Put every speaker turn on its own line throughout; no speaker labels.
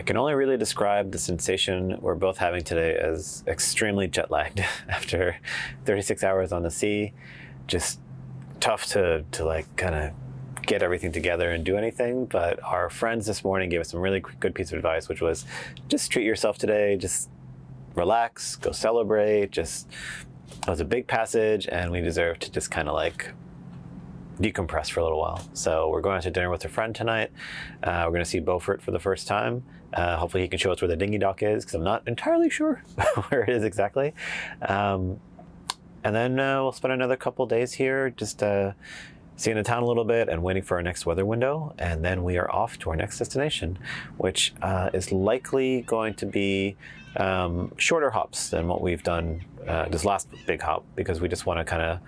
can only really describe the sensation we're both having today as extremely jet lagged after 36 hours on the sea. Just tough to like kind of get everything together and do anything. But our friends this morning gave us some really good piece of advice, which was just treat yourself today, just relax, go celebrate. It was a big passage and we deserve to just kind of like decompress for a little while. So we're going out to dinner with a friend tonight. We're going to see Beaufort for the first time. Hopefully he can show us where the dinghy dock is, because I'm not entirely sure where it is exactly. And then we'll spend another couple days here just seeing the town a little bit and waiting for our next weather window. And then we are off to our next destination, which is likely going to be shorter hops than what we've done this last big hop, because we just want to kind of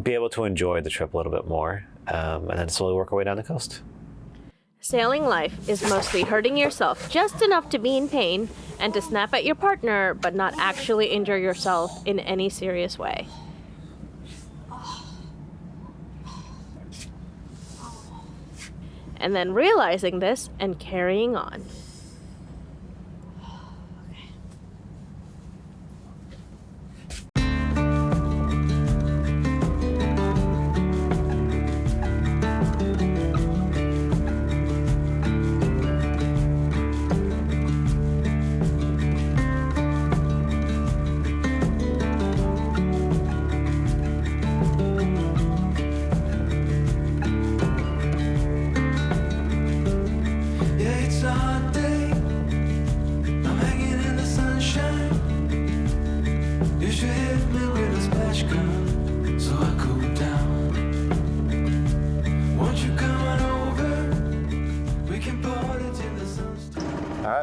be able to enjoy the trip a little bit more, and then slowly work our way down the coast.
Sailing life is mostly hurting yourself just enough to be in pain and to snap at your partner, but not actually injure yourself in any serious way. And then realizing this and carrying on.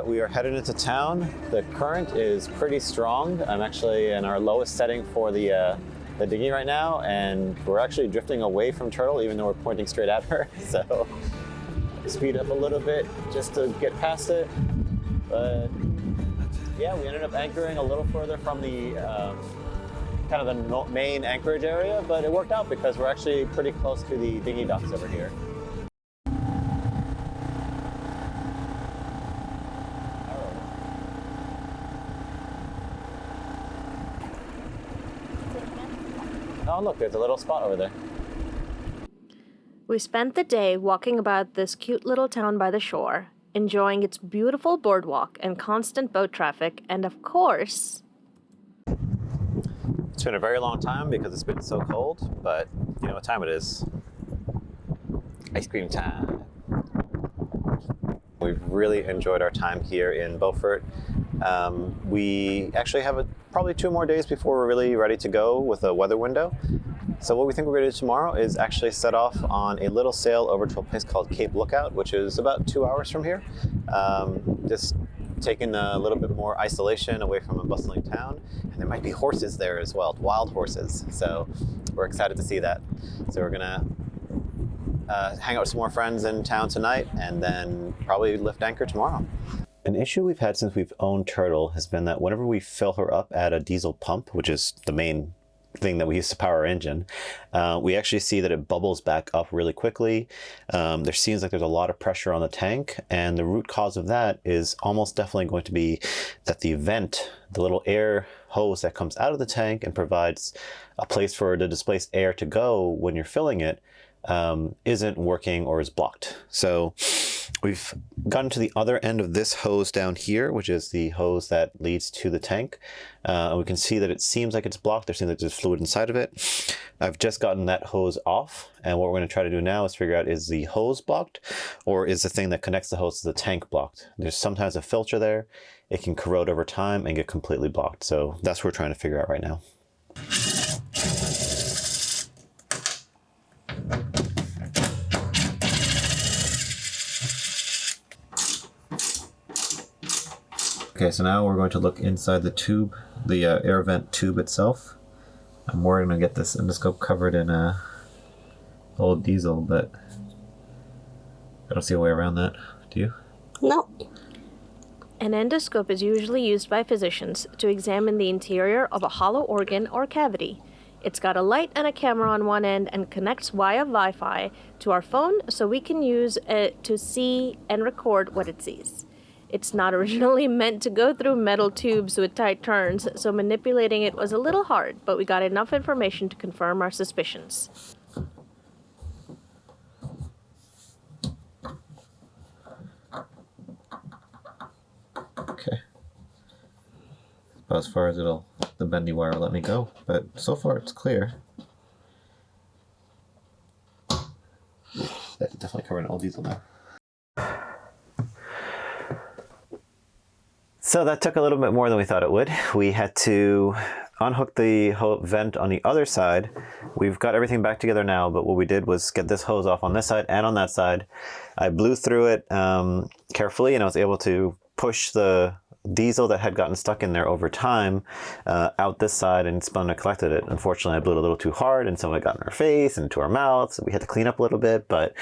We are headed into town. The current is pretty strong. I'm actually in our lowest setting for the dinghy right now, and we're actually drifting away from Turtle, even though we're pointing straight at her. So speed up a little bit just to get past it. But yeah, we ended up anchoring a little further from the kind of the main anchorage area, but it worked out because we're actually pretty close to the dinghy docks over here. Oh, look, there's a little spot over there.
We spent the day walking about this cute little town by the shore, enjoying its beautiful boardwalk and constant boat traffic, and of course...
It's been a very long time because it's been so cold, but you know what time it is. Ice cream time. We've really enjoyed our time here in Beaufort. We actually have probably 2 more days before we're really ready to go with a weather window. So what we think we're going to do tomorrow is actually set off on a little sail over to a place called Cape Lookout, which is about 2 hours from here. Just taking a little bit more isolation away from a bustling town. And there might be horses there as well, wild horses. So we're excited to see that. So we're going to hang out with some more friends in town tonight and then probably lift anchor tomorrow. An issue we've had since we've owned Turtle has been that whenever we fill her up at a diesel pump, which is the main thing that we use to power our engine, we actually see that it bubbles back up really quickly. There seems like there's a lot of pressure on the tank, and the root cause of that is almost definitely going to be that the vent, the little air hose that comes out of the tank and provides a place for the displaced air to go when you're filling it, isn't working or is blocked. So we've gotten to the other end of this hose down here, which is the hose that leads to the tank. And we can see that it seems like it's blocked. There seems like there's fluid inside of it. I've just gotten that hose off. And what we're going to try to do now is figure out, is the hose blocked or is the thing that connects the hose to the tank blocked? There's sometimes a filter there. It can corrode over time and get completely blocked. So that's what we're trying to figure out right now. Okay, so now we're going to look inside the tube, the air vent tube itself. I'm worried I'm going to get this endoscope covered in old diesel, but I don't see a way around that. Do you?
No. An endoscope is usually used by physicians to examine the interior of a hollow organ or cavity. It's got a light and a camera on one end and connects via Wi-Fi to our phone so we can use it to see and record what it sees. It's not originally meant to go through metal tubes with tight turns, so manipulating it was a little hard, but we got enough information to confirm our suspicions.
Okay. About as far as the bendy wire will let me go, but so far it's clear. That's definitely covering old diesel now. So that took a little bit more than we thought it would. We had to unhook the vent on the other side. We've got everything back together now, but what we did was get this hose off on this side and on that side. I blew through it carefully, and I was able to push the diesel that had gotten stuck in there over time out this side and spun and collected it. Unfortunately, I blew it a little too hard, and some of it got in our face and to our mouths. So we had to clean up a little bit, but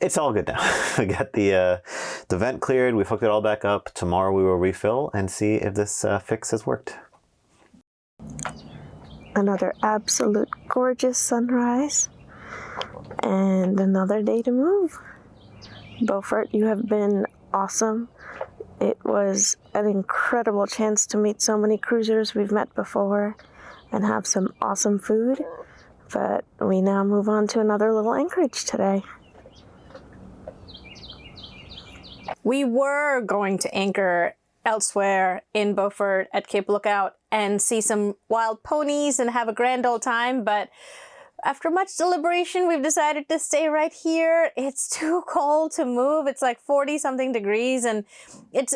it's all good now. We got the vent cleared. We've hooked it all back up. Tomorrow we will refill and see if this fix has worked.
Another absolute gorgeous sunrise and another day to move. Beaufort, you have been awesome. It was an incredible chance to meet so many cruisers we've met before and have some awesome food. But we now move on to another little anchorage today. We were going to anchor elsewhere in Beaufort at Cape Lookout and see some wild ponies and have a grand old time, but after much deliberation, we've decided to stay right here. It's too cold to move. It's like 40 something degrees, and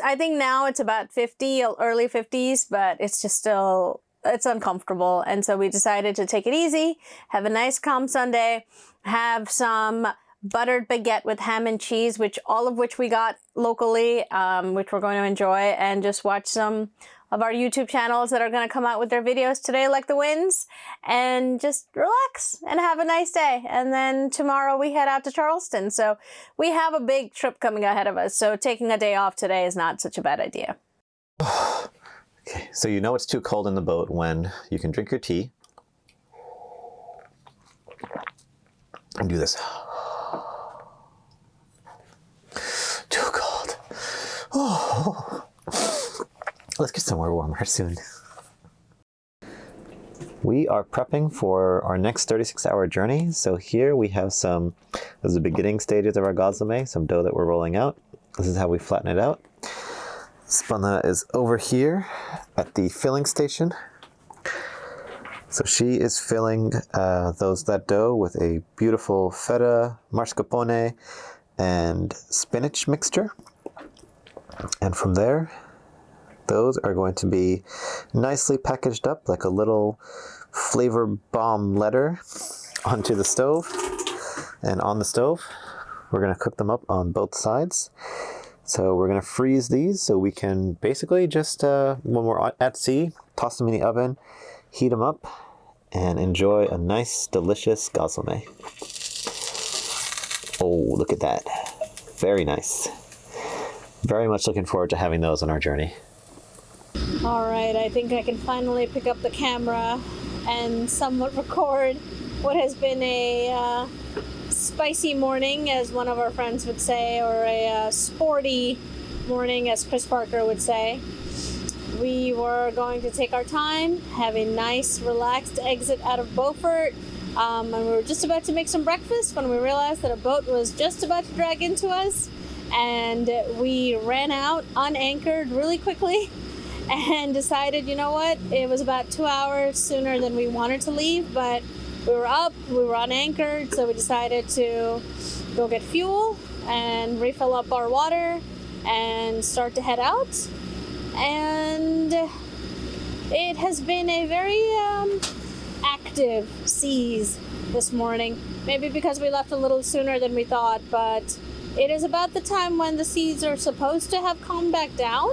I think now it's about 50, early 50s, but it's just still, it's uncomfortable. And so we decided to take it easy, have a nice calm Sunday, have some buttered baguette with ham and cheese, all of which we got locally, which we're going to enjoy, and just watch some of our YouTube channels that are going to come out with their videos today, like the Winds, and just relax and have a nice day. And then tomorrow we head out to Charleston. So we have a big trip coming ahead of us. So taking a day off today is not such a bad idea.
Okay, so you know it's too cold in the boat when you can drink your tea and do this. Too cold. Oh. Let's get somewhere warmer soon. We are prepping for our next 36-hour journey. So here we have this is the beginning stages of our gazlame, some dough that we're rolling out. This is how we flatten it out. Spana is over here at the filling station. So she is filling that dough with a beautiful feta, mascarpone, and spinach mixture. And from there, those are going to be nicely packaged up like a little flavor bomb letter onto the stove. And on the stove, we're going to cook them up on both sides. So we're going to freeze these so we can basically just, when we're at sea, toss them in the oven, heat them up, and enjoy a nice, delicious gazlame. Oh, look at that. Very nice. Very much looking forward to having those on our journey.
All right, I think I can finally pick up the camera and somewhat record what has been a spicy morning, as one of our friends would say, or a sporty morning, as Chris Parker would say. We were going to take our time, have a nice, relaxed exit out of Beaufort, and we were just about to make some breakfast when we realized that a boat was just about to drag into us, and we ran out, unanchored really quickly, and decided, you know what, it was about 2 hours sooner than we wanted to leave, but we were up, we were unanchored, so we decided to go get fuel and refill up our water and start to head out. And it has been a very active seas this morning, maybe because we left a little sooner than we thought, but it is about the time when the seas are supposed to have calmed back down.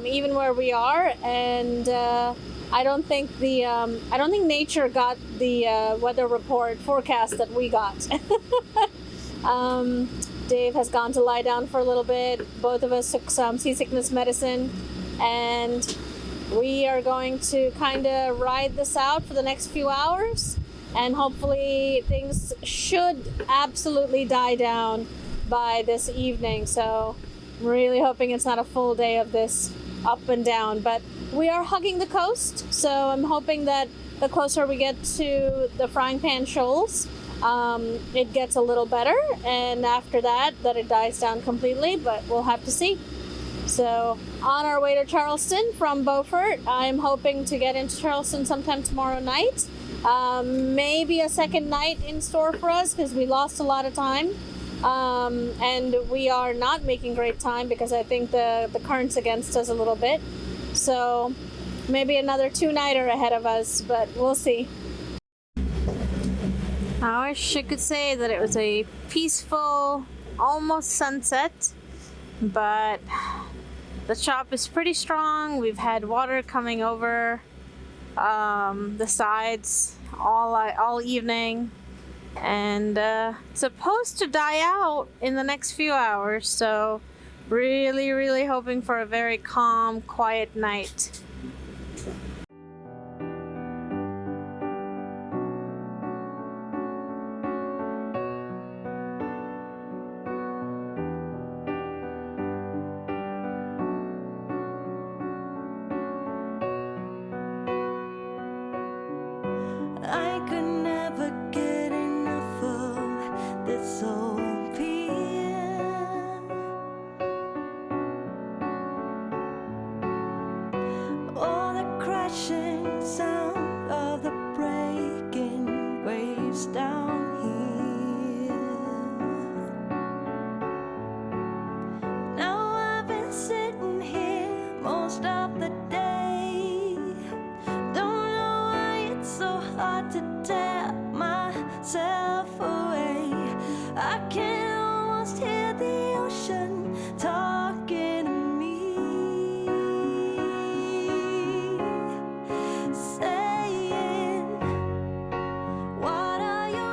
Even where we are, and I don't think nature got the weather report forecast that we got. Dave has gone to lie down for a little bit. Both of us took some seasickness medicine, and we are going to kind of ride this out for the next few hours, and hopefully things should absolutely die down by this evening. So really hoping it's not a full day of this up and down, but we are hugging the coast, so I'm hoping that the closer we get to the Frying Pan Shoals, it gets a little better, and after that it dies down completely, but we'll have to see. So on our way to Charleston from Beaufort, I'm hoping to get into Charleston sometime tomorrow night. Maybe a second night in store for us because we lost a lot of time. And we are not making great time because I think the current's against us a little bit. So maybe another 2-nighter ahead of us, but we'll see. I wish I could say that it was a peaceful, almost sunset, but the chop is pretty strong. We've had water coming over the sides all evening, and it's supposed to die out in the next few hours, so really hoping for a very calm, quiet night.
I could never get enough of this old piano. Oh, the crashing sound of the breaking waves down here. Now I've been sitting here most of the day. Don't know why it's so hard to tear myself away. I can almost hear the ocean talking to me, saying, what are you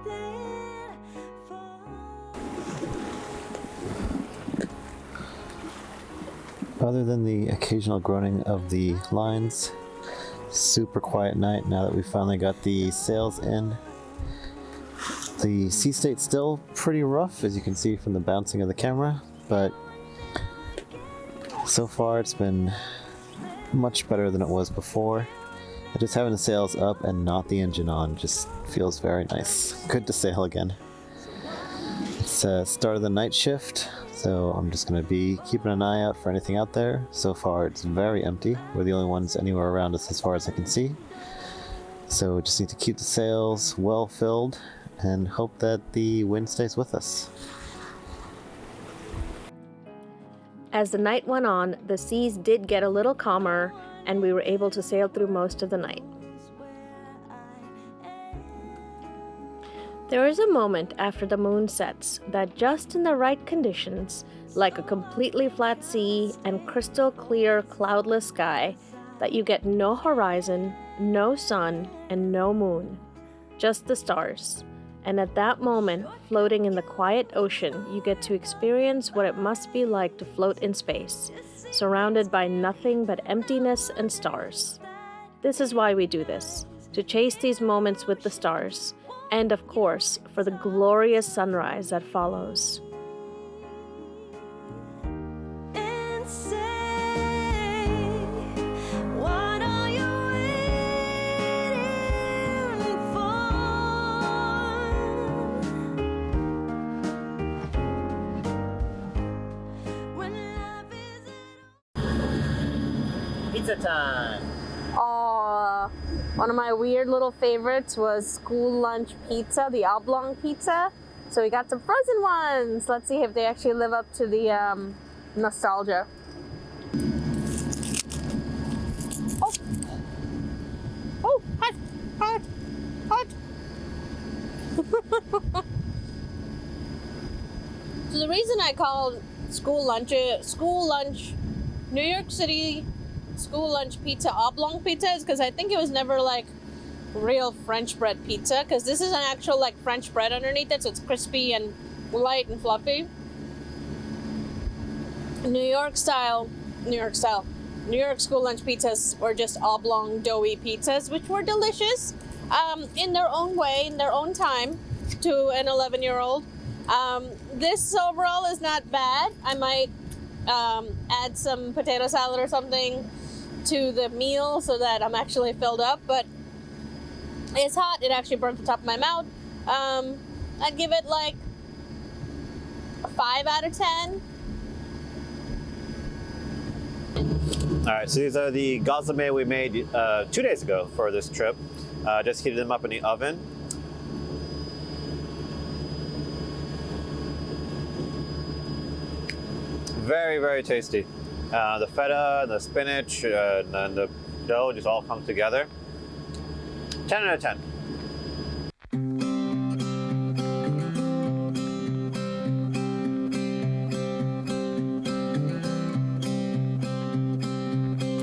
waiting for?
Other than the occasional groaning of the lines, super quiet night now that we finally got the sails in. The sea state's still pretty rough, as you can see from the bouncing of the camera, but so far it's been much better than it was before. And just having the sails up and not the engine on just feels very nice. Good to sail again. It's start of the night shift, so I'm just going to be keeping an eye out for anything out there. So far it's very empty. We're the only ones anywhere around us as far as I can see. So just need to keep the sails well filled and hope that the wind stays with us.
As the night went on, the seas did get a little calmer, and we were able to sail through most of the night. There is a moment after the moon sets that just in the right conditions, like a completely flat sea and crystal clear cloudless sky, that you get no horizon, no sun, and no moon, just the stars. And at that moment, floating in the quiet ocean, you get to experience what it must be like to float in space, surrounded by nothing but emptiness and stars. This is why we do this, to chase these moments with the stars, and of course, for the glorious sunrise that follows.
And say, what are you waiting for? When love is
Pizza time!
Oh, one of my weird little favorites was school lunch pizza, the oblong pizza. So we got some frozen ones. Let's see if they actually live up to the nostalgia. Oh, oh, hot, hot, hot. So the reason I called school lunch, New York City school lunch pizza oblong pizza is because I think it was never like real French bread pizza, because this is an actual like French bread underneath it, so it's crispy and light and fluffy. New York school lunch pizzas were just oblong doughy pizzas, which were delicious in their own way, in their own time, to an 11-year-old. This overall is not bad. I might add some potato salad or something to the meal so that I'm actually filled up, but it's hot. It actually burnt the top of my mouth. I'd give it like a 5 out of 10.
All right, so these are the gazame we made 2 days ago for this trip. Just heated them up in the oven. Very, very tasty. The feta, the spinach, and the dough just all come together. 10 out of 10.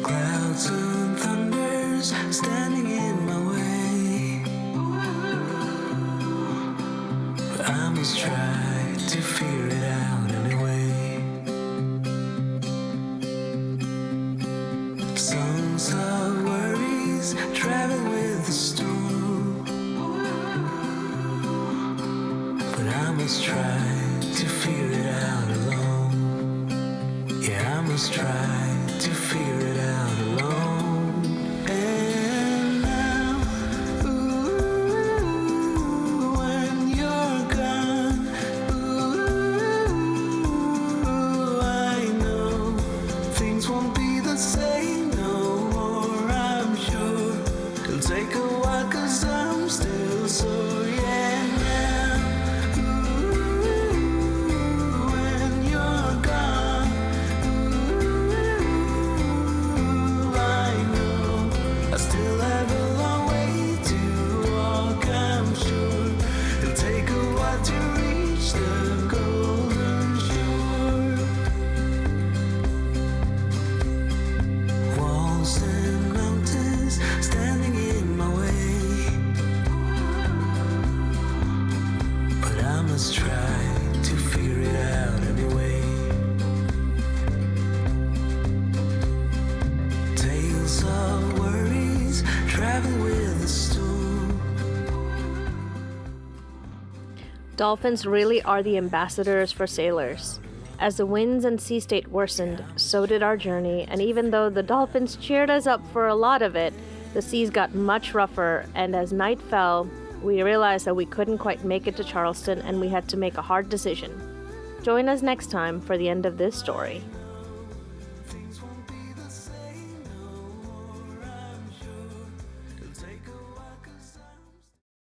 Clouds and thunders standing in my way, but I must try to figure it out anyway. Songs of worries travel with the storm, but I must try to figure it out alone. Yeah, I must try to figure it out alone. And now, ooh, when you're gone, ooh, I know things won't be the same no more, I'm sure. It'll take a while 'cause I'm still sore, yeah, now, ooh, when you're gone, ooh, I know I still have a long way to walk, I'm sure. It'll take a while to reach the golden shore. Walls and mountains standing in my way, but I must try to figure it out anyway. Tales of worries travel with the storm.
Dolphins really are the ambassadors for sailors. As the winds and sea state worsened, so did our journey, and even though the dolphins cheered us up for a lot of it, the seas got much rougher, and as night fell, we realized that we couldn't quite make it to Charleston and we had to make a hard decision. Join us next time for the end of this story.